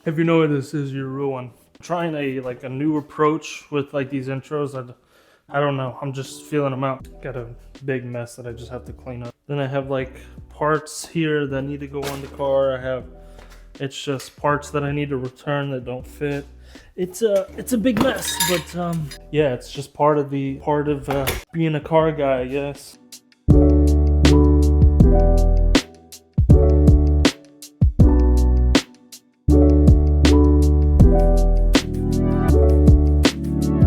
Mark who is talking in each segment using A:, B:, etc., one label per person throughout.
A: If you know what this is, you're ruined. Trying a new approach with like these intros. I don't know. I'm just feeling them out. Got a big mess that I just have to clean up. Then I have like parts here that need to go on the car. It's just parts that I need to return that don't fit. It's a big mess, but yeah, it's just part of being a car guy, I guess.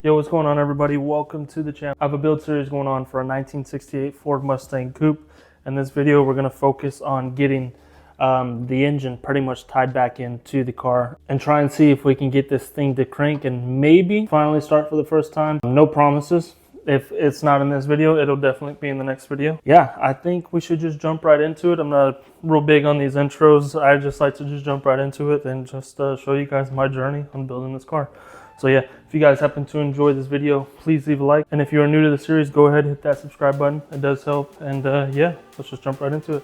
A: Yo, what's going on, everybody? Welcome to the channel. I have a build series going on for a 1968 Ford Mustang Coupe. In this video, we're going to focus on getting the engine pretty much tied back into the car and try and see if we can get this thing to crank and maybe finally start for the first time. No promises. If it's not in this video, it'll definitely be in the next video. Yeah, I think we should just jump right into it. I'm not real big on these intros. I just like to just jump right into it and just show you guys my journey on building this car. So yeah, if you guys happen to enjoy this video, please leave a like. And if you are new to the series, go ahead and hit that subscribe button. It does help. And yeah, let's just jump right into it.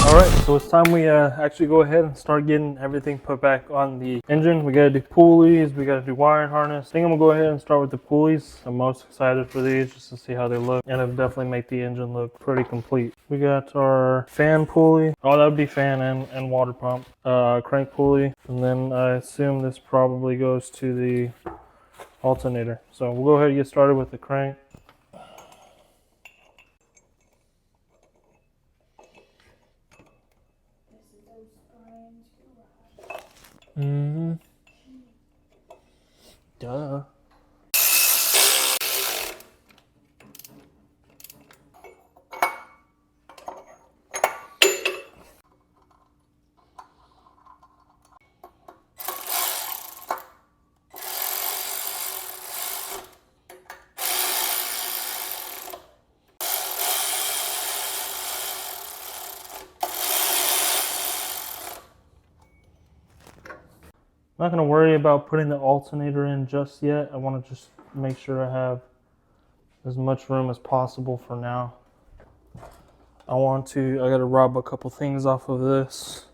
A: Alright, so it's time we actually go ahead and start getting everything put back on the engine. We gotta do pulleys, we gotta do wiring harness. I think I'm gonna go ahead and start with the pulleys. I'm most excited for these just to see how they look, and it'll definitely make the engine look pretty complete. We got our fan pulley. Oh, that would be fan and water pump. Crank pulley, and then I assume this probably goes to the alternator. So we'll go ahead and get started with the crank. Duh. I'm not going to worry about putting the alternator in just yet. I want to just make sure I have as much room as possible for now. I got to rub a couple things off of this.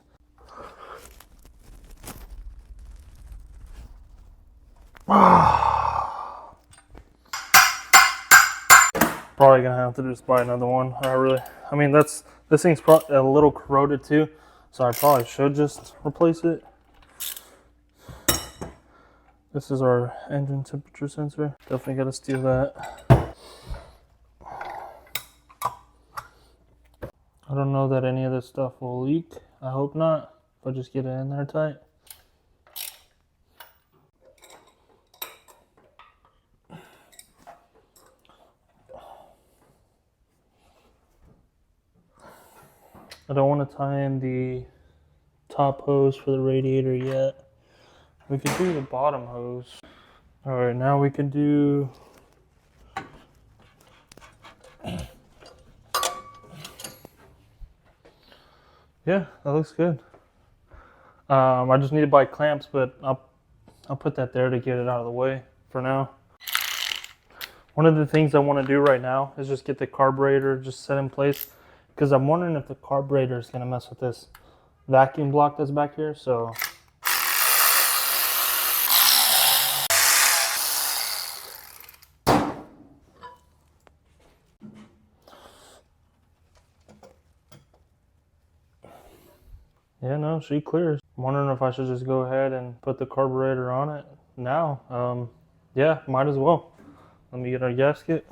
A: Probably going to have to just buy another one. I mean, this thing's probably a little corroded too, so I probably should just replace it. This is our engine temperature sensor. Definitely got to steal that. I don't know that any of this stuff will leak. I hope not. If I just get it in there tight. I don't want to tie in the top hose for the radiator yet. We could do the bottom hose. All right, now we can do yeah, that looks good. I just need to buy clamps, but I'll put that there to get it out of the way for now. One of the things I want to do right now is just get the carburetor just set in place, because I'm wondering if the carburetor is going to mess with this vacuum block that's back here. So yeah, no, she clears. I'm wondering if I should just go ahead and put the carburetor on it now. Yeah, might as well. Let me get our gasket.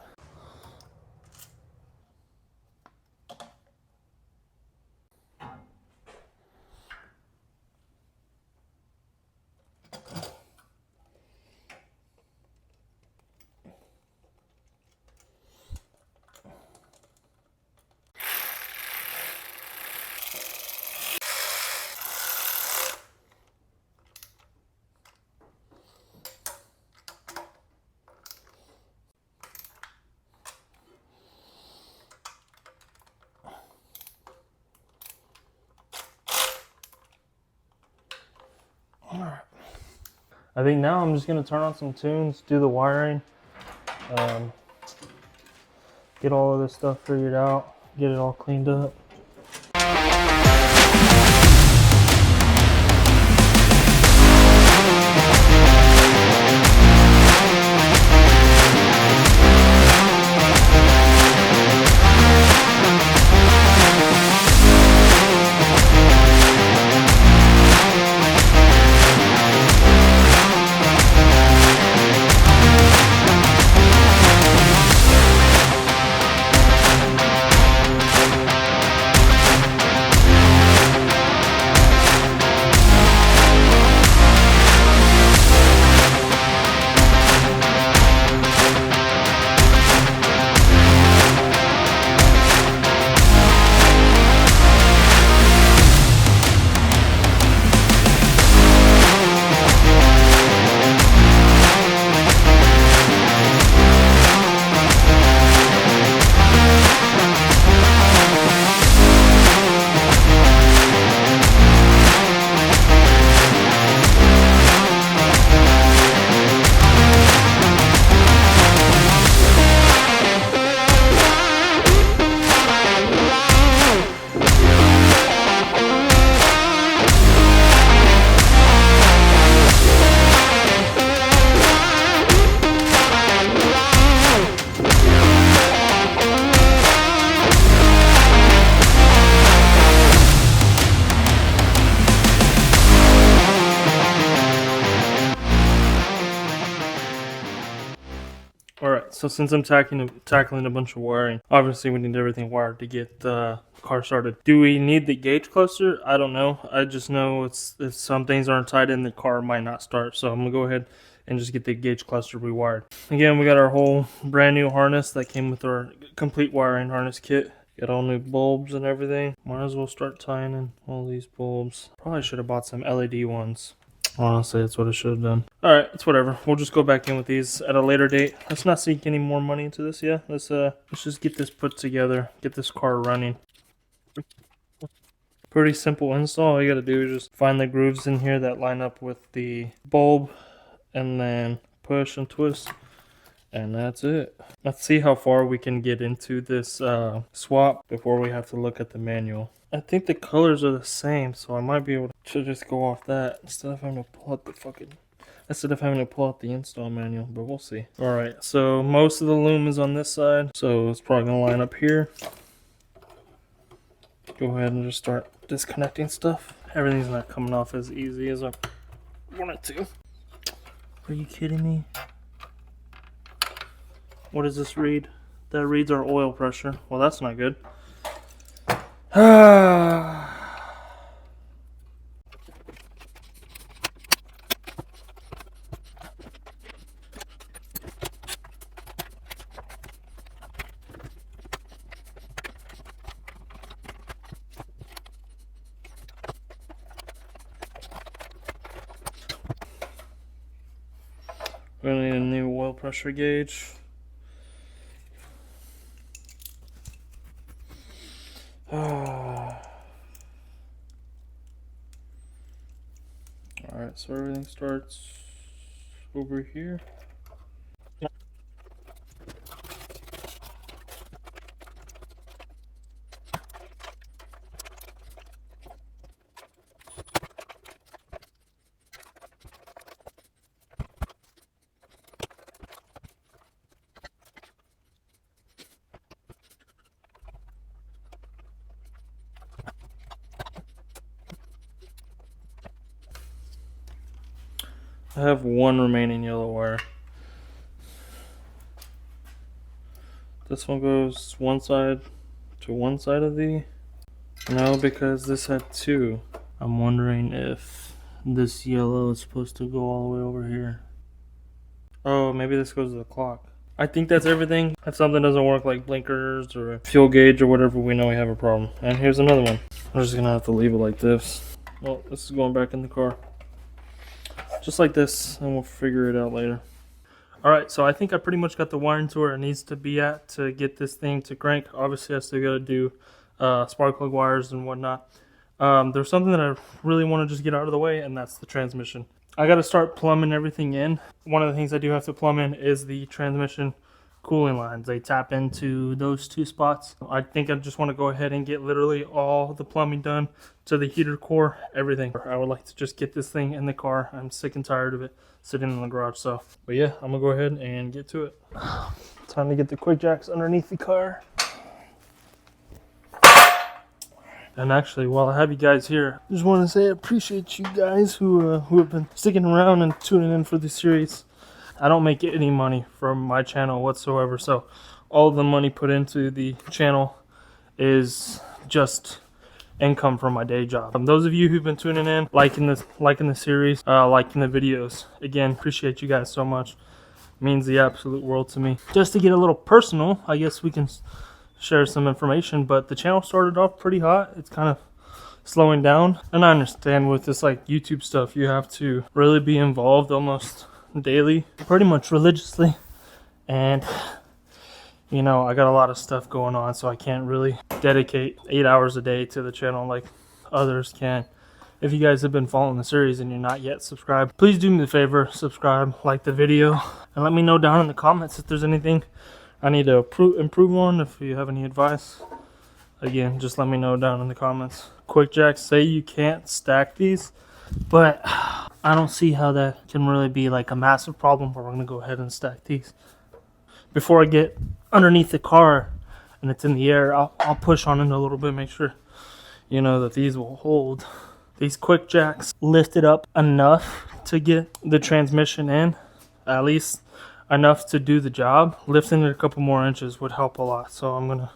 A: I think now I'm just gonna turn on some tunes, do the wiring, get all of this stuff figured out, get it all cleaned up. Alright, so since I'm tackling a bunch of wiring, obviously we need everything wired to get the car started. Do we need the gauge cluster? I don't know. I just know if some things aren't tied in, the car might not start. So I'm going to go ahead and just get the gauge cluster rewired. Again, we got our whole brand new harness that came with our complete wiring harness kit. Got all new bulbs and everything. Might as well start tying in all these bulbs. Probably should have bought some LED ones. Honestly, that's what I should have done. Alright, it's whatever. We'll just go back in with these at a later date. Let's not sink any more money into this yet. Let's just get this put together. Get this car running. Pretty simple install. All you gotta do is just find the grooves in here that line up with the bulb. And then push and twist. And that's it. Let's see how far we can get into this swap before we have to look at the manual. I think the colors are the same, so I might be able to just go off that instead of having to pull out the install manual, but we'll see. Alright, so most of the loom is on this side, so it's probably gonna line up here. Go ahead and just start disconnecting stuff. Everything's not coming off as easy as I want it to. Are you kidding me? What does this read? That reads our oil pressure. Well, that's not good. We're gonna need a new oil pressure gauge. Alright, so everything starts over here. I have one remaining yellow wire. This one goes one side to one side of the... No, because this had two. I'm wondering if this yellow is supposed to go all the way over here. Oh, maybe this goes to the clock. I think that's everything. If something doesn't work, like blinkers or a fuel gauge or whatever, we know we have a problem. And here's another one. I'm just gonna have to leave it like this. Well, this is going back in the car. Just like this, and we'll figure it out later. Alright, so I think I pretty much got the wiring to where it needs to be at to get this thing to crank. Obviously, I still got to do spark plug wires and whatnot. There's something that I really want to just get out of the way, and that's the transmission. I got to start plumbing everything in. One of the things I do have to plumb in is the transmission cooling lines. They tap into those two spots. I think I just want to go ahead and get literally all the plumbing done to the heater core, everything. I would like to just get this thing in the car. I'm sick and tired of it sitting in the garage. So, but yeah, I'm gonna go ahead and get to it. Time to get the quick jacks underneath the car. And actually, while I have you guys here, I just want to say I appreciate you guys who have been sticking around and tuning in for the series. I don't make any money from my channel whatsoever, so all the money put into the channel is just income from my day job. Those of you who've been tuning in, liking the series, liking the videos, again, appreciate you guys so much. It means the absolute world to me. Just to get a little personal, I guess we can share some information, but the channel started off pretty hot. It's kind of slowing down, and I understand with this like YouTube stuff, you have to really be involved almost daily, pretty much religiously, and you know, I got a lot of stuff going on, so I can't really dedicate 8 hours a day to the channel like others can. If you guys have been following the series and you're not yet subscribed, please do me the favor, subscribe, like the video, and let me know down in the comments if there's anything I need to improve on. If you have any advice, again, just let me know down in the comments. Quick jacks say you can't stack these, but I don't see how that can really be like a massive problem, but we're going to go ahead and stack these. Before I get underneath the car and it's in the air, I'll push on it a little bit, make sure, you know, that these will hold. These quick jacks lifted up enough to get the transmission in, at least enough to do the job. Lifting it a couple more inches would help a lot, so I'm gonna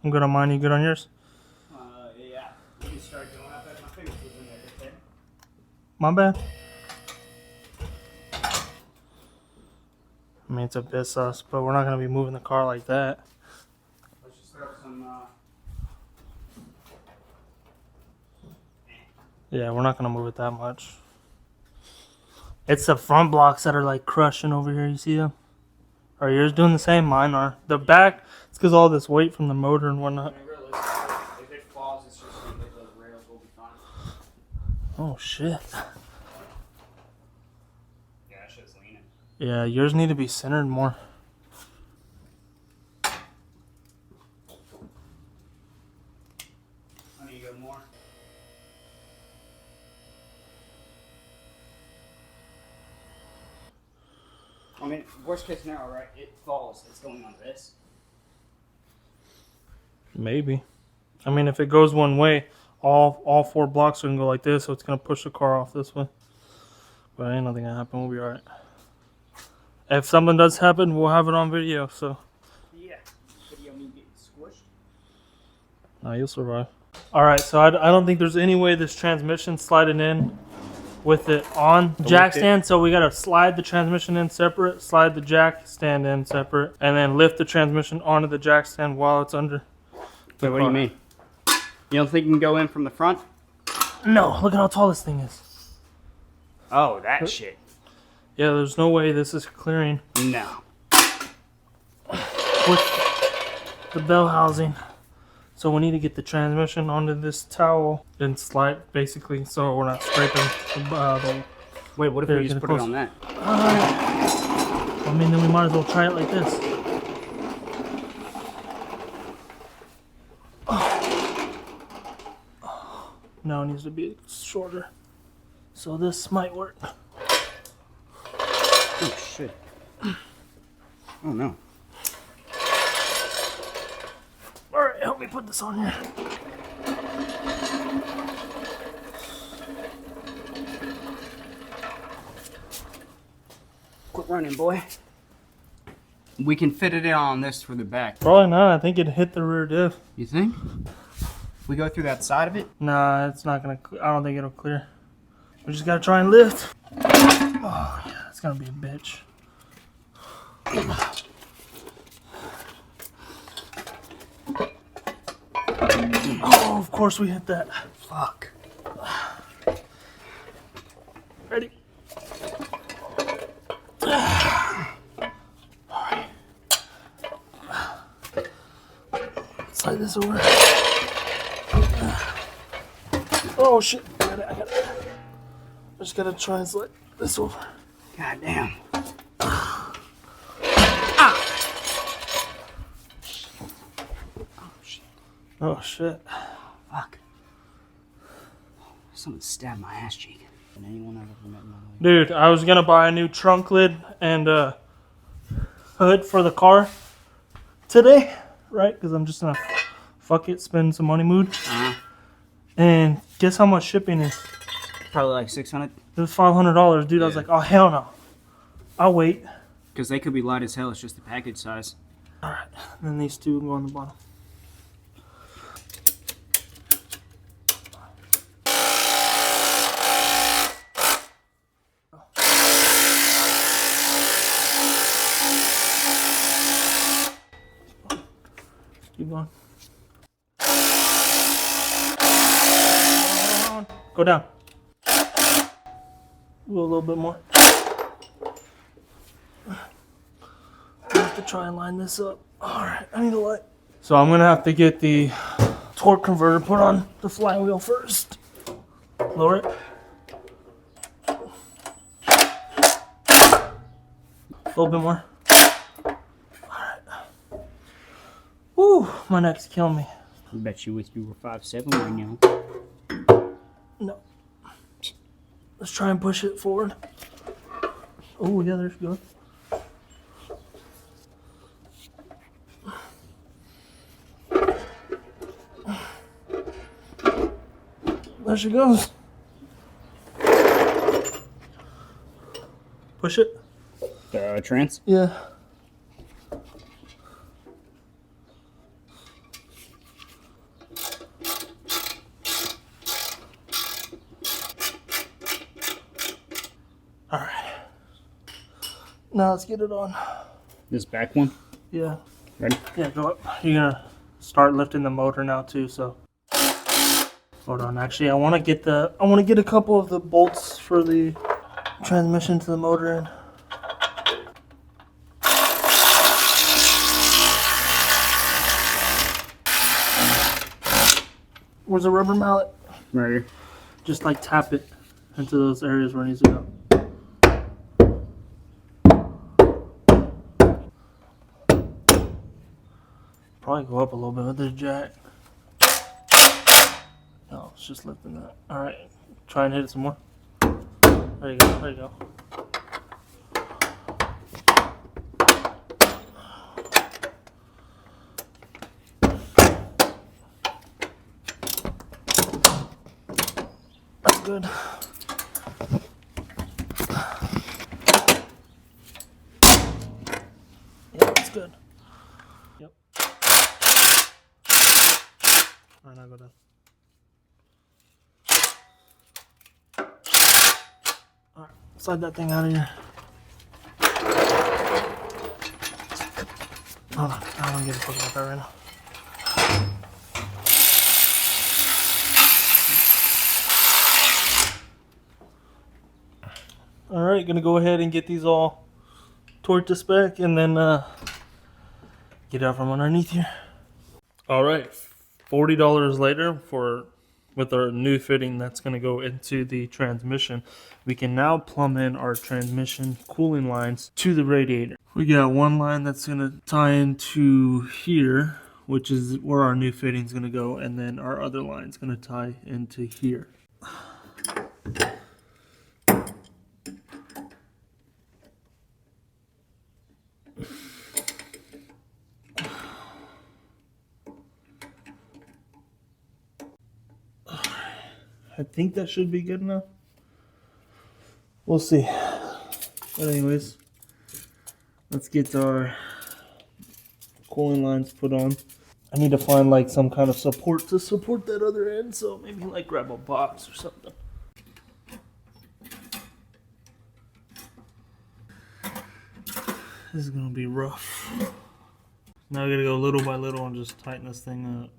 A: I'm good on mine. You good on yours?
B: Yeah. You can start going up at my fingers in there, okay?
A: My bad. I mean, it's a bit sus, but we're not gonna be moving the car like that.
B: Let's just throw some,
A: Yeah, we're not gonna move it that much. It's the front blocks that are like crushing over here. You see them? Are yours doing the same? Mine are. The back, it's because all this weight from the motor and whatnot.
B: if it falls, it's just gonna hit those rails, we'll be fine.
A: Oh shit.
B: Yeah, that shit's leaning.
A: Yeah, yours need to be centered more.
B: I need to go more. I mean, worst case scenario, right? It falls. It's going on this.
A: Maybe. I mean, if it goes one way, all 4 blocks are gonna go like this, so it's gonna push the car off this way. But ain't nothing gonna happen. We'll be alright. If something does happen, we'll have it on video. So.
B: Yeah. Video me getting squished.
A: Nah, you'll survive. All right, so I don't think there's any way this transmission sliding in with it on jack stand. So we gotta slide the transmission in separate, slide the jack stand in separate, and then lift the transmission onto the jack stand while it's under.
B: Wait, what do you mean? You don't think you can go in from the front?
A: No, look at how tall this thing is.
B: Oh, that shit.
A: Yeah, there's no way this is clearing
B: No.
A: with the bell housing. So we need to get the transmission onto this towel and slide, basically, so we're not scraping the
B: Wait, what if we just put it on that?
A: I mean, then we might as well try it like this. Now it needs to be shorter. So this might work.
B: Oh, shit. Oh, no.
A: Alright, help me put this on here.
B: Quit running, boy. We can fit it in on this for the back.
A: Probably not. I think it hit the rear diff.
B: You think? We go through that side of it?
A: Nah, it's not gonna. I don't think it'll clear. We just gotta try and lift. Oh yeah, it's gonna be a bitch. Oh, of course we hit that.
B: Fuck.
A: slide this over. Oh shit! I got it. I just gotta try and slide this over.
B: God damn.
A: Oh shit.
B: Fuck. Someone stabbed my ass cheek. Than anyone I've ever met in my life.
A: Dude, I was gonna buy a new trunk lid and hood for the car today, right? Because I'm just gonna fuck it, spend some money mood. And guess how much shipping is?
B: Probably like 600.
A: It was $500, dude. I was
B: Yeah.
A: like, oh hell no, I'll wait.
B: Because they could be light as hell. It's just the package size.
A: All right, and then these two go on the bottom. Keep going. Go down. Go a little bit more. I have to try and line this up. Alright, I need a light. So I'm gonna have to get the torque converter put on the flywheel first. Lower it. A little bit more. Alright. Woo, my neck's killing me.
B: I bet you wish you were 5'7" right now.
A: No. Let's try and push it forward. Oh, yeah, there's good. There she goes. Push it.
B: The trans?
A: Yeah. All right. Now let's get it on.
B: This back one?
A: Yeah.
B: Ready?
A: Yeah, go up. You're gonna start lifting the motor now too, so. Hold on, actually I wanna get a couple of the bolts for the transmission to the motor in. Where's the rubber mallet?
B: Right here.
A: Just like tap it into those areas where it needs to go. Probably go up a little bit with this jack. No, it's just lifting that. Alright, try and hit it some more. There you go, there you go. That's good. Yeah, that's good. Yep. Alright, now go down. Alright, slide that thing out of here. Hold on, I don't give a fuck about that right now. Alright, gonna go ahead and get these all torqued to spec and then get out from underneath here. Alright, $40 later with our new fitting that's gonna go into the transmission. We can now plumb in our transmission cooling lines to the radiator. We got one line that's gonna tie into here, which is where our new fitting's gonna go, and then our other line's gonna tie into here. I think that should be good enough. We'll see. But anyways, let's get our cooling lines put on. I need to find like some kind of support to support that other end, so maybe like grab a box or something. This is gonna be rough. Now I gotta go little by little and just tighten this thing up.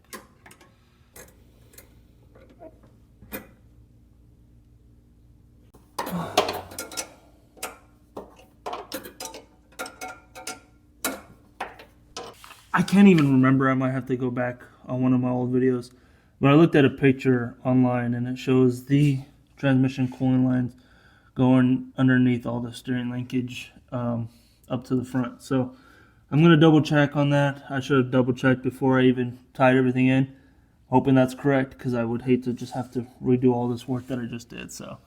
A: I can't even remember. I might have to go back on one of my old videos. But I looked at a picture online and it shows the transmission cooling lines going underneath all the steering linkage up to the front. So I'm going to double check on that. I should have double checked before I even tied everything in. Hoping that's correct, because I would hate to just have to redo all this work that I just did. So,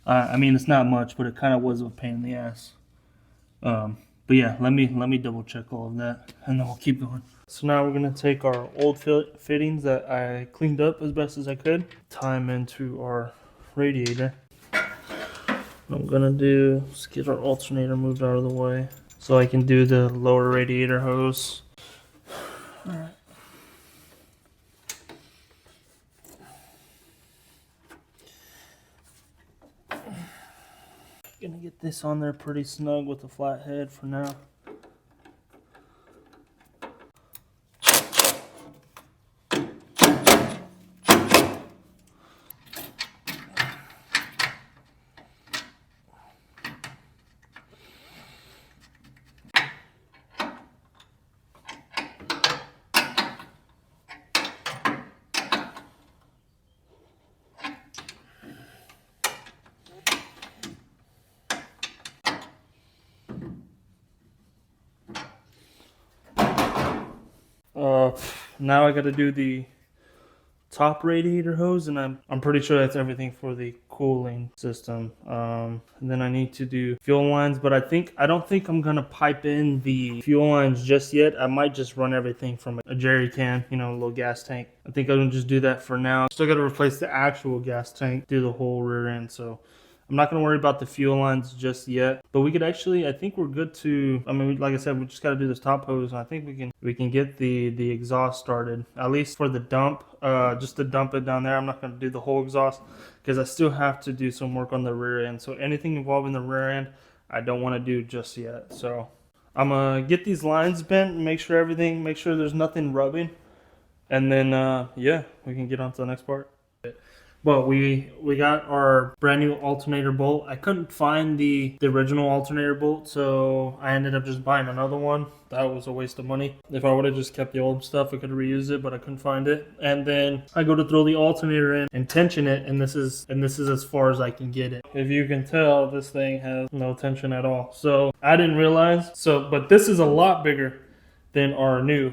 A: I mean, it's not much, but it kind of was a pain in the ass. But yeah, let me double check all of that, and then we'll keep going. So now we're gonna take our old fittings that I cleaned up as best as I could, tie them into our radiator. What I'm gonna do is get our alternator moved out of the way so I can do the lower radiator hose. All right. Gonna get this on there pretty snug with the flat head for now. Now I got to do the top radiator hose, and I'm pretty sure that's everything for the cooling system. And then I need to do fuel lines, but I don't think I'm gonna pipe in the fuel lines just yet. I might just run everything from a jerry can, you know, a little gas tank. I think I'm gonna just do that for now. Still got to replace the actual gas tank, do the whole rear end, so I'm not going to worry about the fuel lines just yet, but we could actually, I think we're good to, I mean, like I said, we just got to do this top hose, and I think we can get the exhaust started, at least for the dump, just to dump it down there. I'm not going to do the whole exhaust because I still have to do some work on the rear end. So anything involving the rear end, I don't want to do just yet. So I'm going to get these lines bent, make sure there's nothing rubbing, and then, yeah, we can get on to the next part. But we got our brand new alternator bolt. I couldn't find the original alternator bolt, so I ended up just buying another one. That was a waste of money. If I would have just kept the old stuff, I could have reused it, but I couldn't find it. And then I go to throw the alternator in and tension it, and this is as far as I can get it. If you can tell, this thing has no tension at all. So I didn't realize. But this is a lot bigger than our new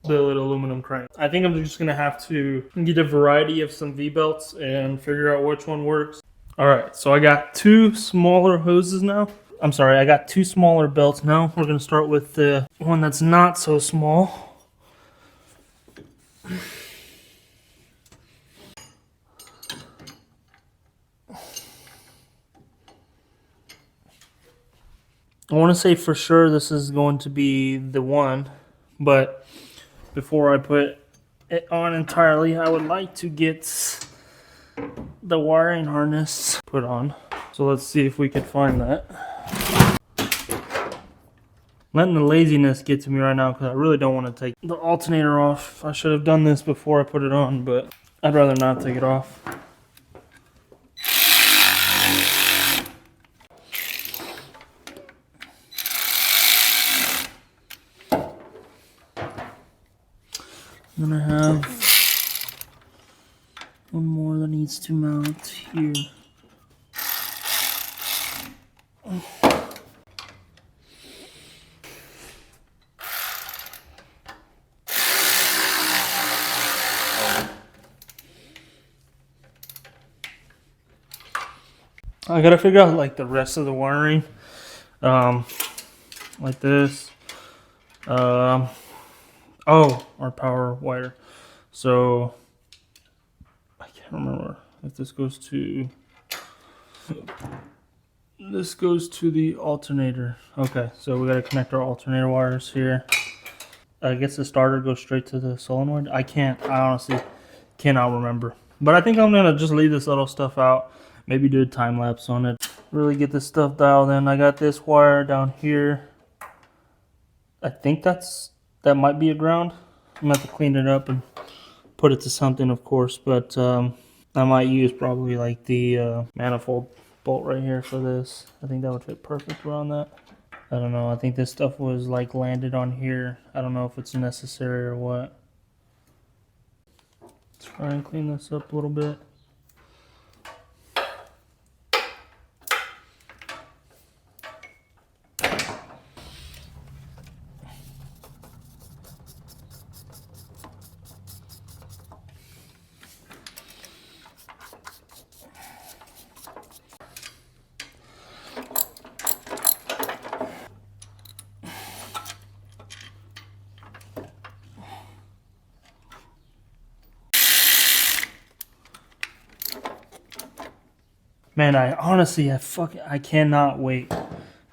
A: billet aluminum crank. I think I'm just gonna have to get a variety of some V-belts and figure out which one works. All right, so I got two smaller hoses now. I'm sorry, I got two smaller belts now. We're gonna start with the one that's not so small. I want to say for sure this is going to be the one, but before I put it on entirely, I would like to get the wiring harness put on. So let's see if we can find that. Letting the laziness get to me right now because I really don't want to take the alternator off. I should have done this before I put it on, but I'd rather not take it off. I'm gonna have one more that needs to mount here. I gotta figure out like the rest of the wiring, like this. Oh, our power wire. So I can't remember if this goes to the alternator. Okay, so we gotta connect our alternator wires here. I guess the starter goes straight to the solenoid. I honestly cannot remember. But I think I'm gonna just leave this little stuff out. Maybe do a time lapse on it. Really get this stuff dialed in. I got this wire down here. I think that might be a ground. I'm gonna have to clean it up and put it to something, of course. But I might use probably like the manifold bolt right here for this. I think that would fit perfect around that. I don't know. I think this stuff was like landed on here. I don't know if it's necessary or what. Let's try and clean this up a little bit. Man, I cannot wait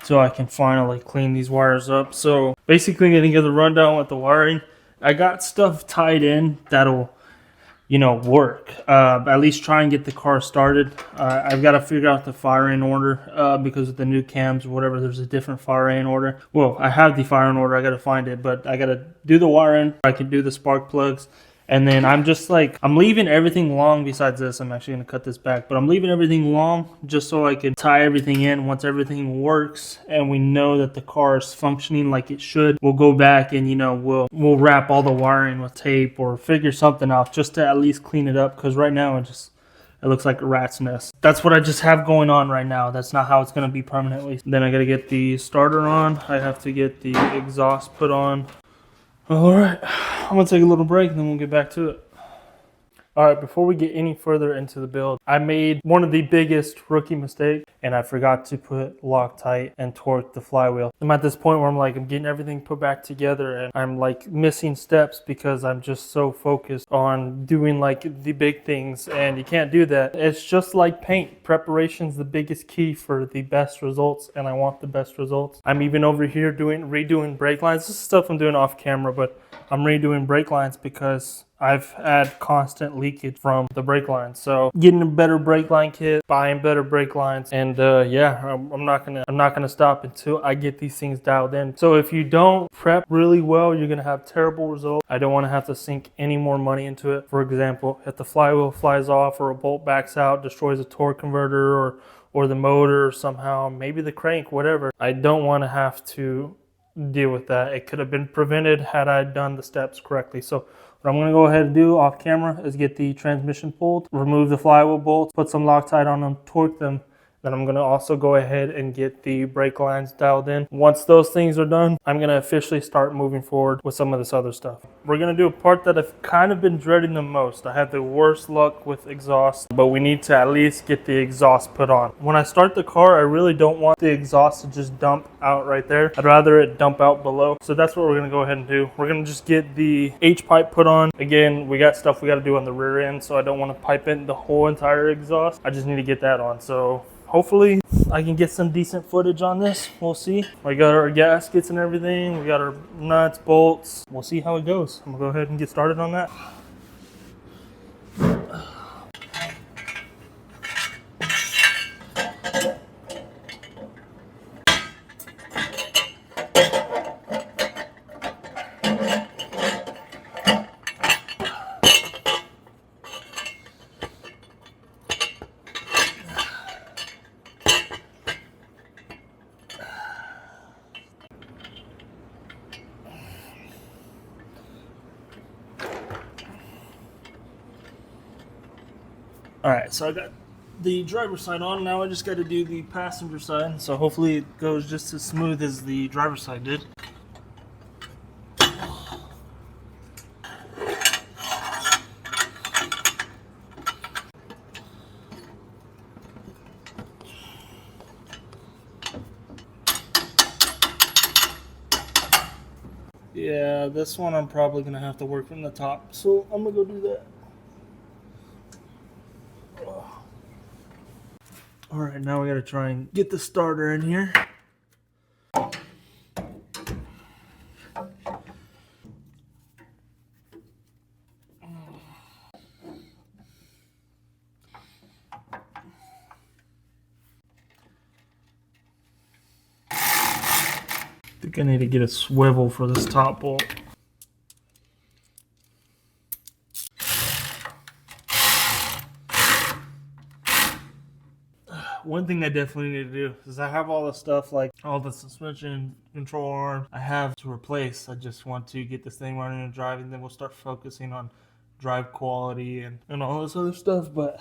A: till I can finally clean these wires up. So basically gonna give the rundown with the wiring. I got stuff tied in that'll, work. At least try and get the car started. I've got to figure out the firing order because of the new cams or whatever. There's a different firing order. Well, I have the firing order. I got to find it, but I got to do the wiring. I can do the spark plugs. And then I'm leaving everything long besides this. I'm actually going to cut this back, but I'm leaving everything long just so I can tie everything in. Once everything works and we know that the car is functioning like it should, we'll go back and, we'll wrap all the wiring with tape or figure something out just to at least clean it up. Because right now it looks like a rat's nest. That's what I just have going on right now. That's not how it's going to be permanently. Then I got to get the starter on. I have to get the exhaust put on. All right, I'm gonna take a little break and then we'll get back to it. All right, before we get any further into the build, I made one of the biggest rookie mistakes and I forgot to put Loctite and torque the flywheel. I'm at this point where I'm getting everything put back together and I'm missing steps because I'm just so focused on doing the big things, and you can't do that. It's just like paint. Preparation's the biggest key for the best results, and I want the best results. I'm even over here redoing brake lines. This is stuff I'm doing off camera, but I'm redoing brake lines because I've had constant leakage from the brake lines. So getting a better brake line kit, buying better brake lines, and I'm not gonna stop until I get these things dialed in. So if you don't prep really well, you're gonna have terrible results. I don't want to have to sink any more money into it. For example, if the flywheel flies off or a bolt backs out, destroys a torque converter or the motor somehow, maybe the crank, whatever, I don't want to have to deal with that. It could have been prevented had I done the steps correctly. So what I'm going to go ahead and do off camera is get the transmission pulled, remove the flywheel bolts, put some Loctite on them, torque them. Then I'm going to also go ahead and get the brake lines dialed in. Once those things are done, I'm going to officially start moving forward with some of this other stuff. We're going to do a part that I've kind of been dreading the most. I had the worst luck with exhaust, but we need to at least get the exhaust put on. When I start the car, I really don't want the exhaust to just dump out right there. I'd rather it dump out below. So that's what we're going to go ahead and do. We're going to just get the H-pipe put on. Again, we got stuff we got to do on the rear end, so I don't want to pipe in the whole entire exhaust. I just need to get that on. So hopefully I can get some decent footage on this. We'll see. We got our gaskets and everything. We got our nuts, bolts. We'll see how it goes. I'm gonna go ahead and get started on that. All right, so I got the driver's side on. Now I just got to do the passenger side. So hopefully it goes just as smooth as the driver's side did. Yeah, this one I'm probably going to have to work from the top. So I'm going to go do that. All right, now we got to try and get the starter in here. I think I need to get a swivel for this top bolt. One thing I definitely need to do is I have all the stuff, like all the suspension, control arm I have to replace. I just want to get this thing running and driving, then we'll start focusing on drive quality and all this other stuff. But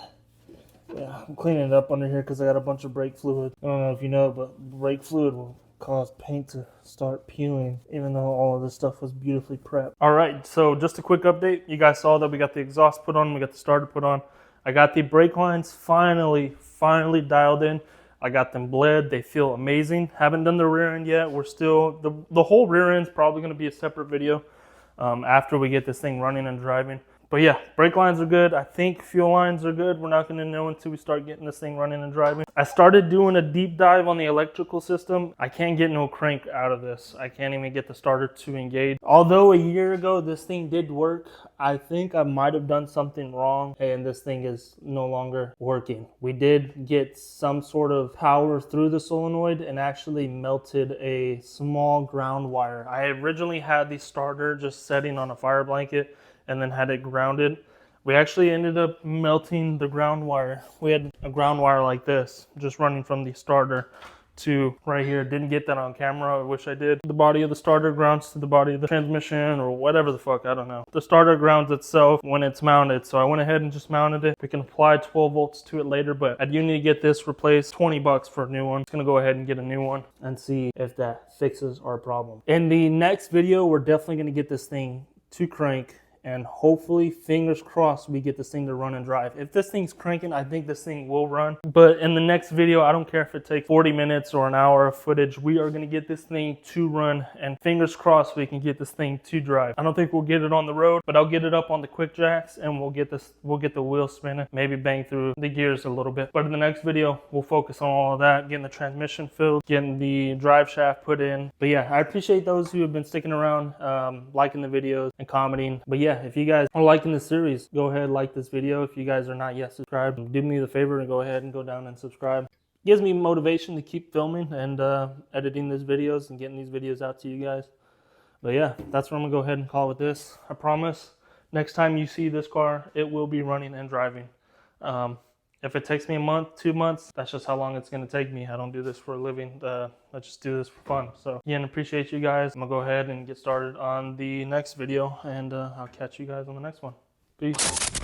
A: yeah, I'm cleaning it up under here because I got a bunch of brake fluid. I don't know if you know, but brake fluid will cause paint to start peeling, even though all of this stuff was beautifully prepped. All right, so just a quick update. You guys saw that we got the exhaust put on, we got the starter put on. I got the brake lines finally dialed in. I got them bled. They feel amazing. Haven't done the rear end yet. We're still, the whole rear end's probably going to be a separate video after we get this thing running and driving. But yeah, brake lines are good. I think fuel lines are good. We're not going to know until we start getting this thing running and driving. I started doing a deep dive on the electrical system. I can't get no crank out of this. I can't even get the starter to engage. Although a year ago this thing did work, I think I might have done something wrong and this thing is no longer working. We did get some sort of power through the solenoid and actually melted a small ground wire. I originally had the starter just setting on a fire blanket and then had it grounded. We actually ended up melting the ground wire. We had a ground wire like this, just running from the starter to right here. Didn't get that on camera, I wish I did. The body of the starter grounds to the body of the transmission or whatever the fuck, I don't know. The starter grounds itself when it's mounted, so I went ahead and just mounted it. We can apply 12 volts to it later, but I do need to get this replaced. 20 bucks for a new one. I'm just gonna go ahead and get a new one and see if that fixes our problem. In the next video, we're definitely gonna get this thing to crank, and hopefully, fingers crossed, we get this thing to run and drive. If this thing's cranking, I think this thing will run. But in the next video, I don't care if it takes 40 minutes or an hour of footage, we are gonna get this thing to run, and fingers crossed we can get this thing to drive. I don't think we'll get it on the road, but I'll get it up on the quick jacks and we'll get the wheels spinning, maybe bang through the gears a little bit. But in the next video, we'll focus on all of that, getting the transmission filled, getting the drive shaft put in. But yeah, I appreciate those who have been sticking around, liking the videos and commenting. But yeah, if you guys are liking this series, go ahead and like this video. If you guys are not yet subscribed, do me the favor and go ahead and go down and subscribe. Gives me motivation to keep filming and editing these videos and getting these videos out to you guys. But yeah, that's what I'm gonna go ahead and call it with this. I promise next time you see this car, it will be running and driving. If it takes me a month, 2 months, that's just how long it's gonna take me. I don't do this for a living. I just do this for fun. So again, appreciate you guys. I'm gonna go ahead and get started on the next video, and I'll catch you guys on the next one. Peace.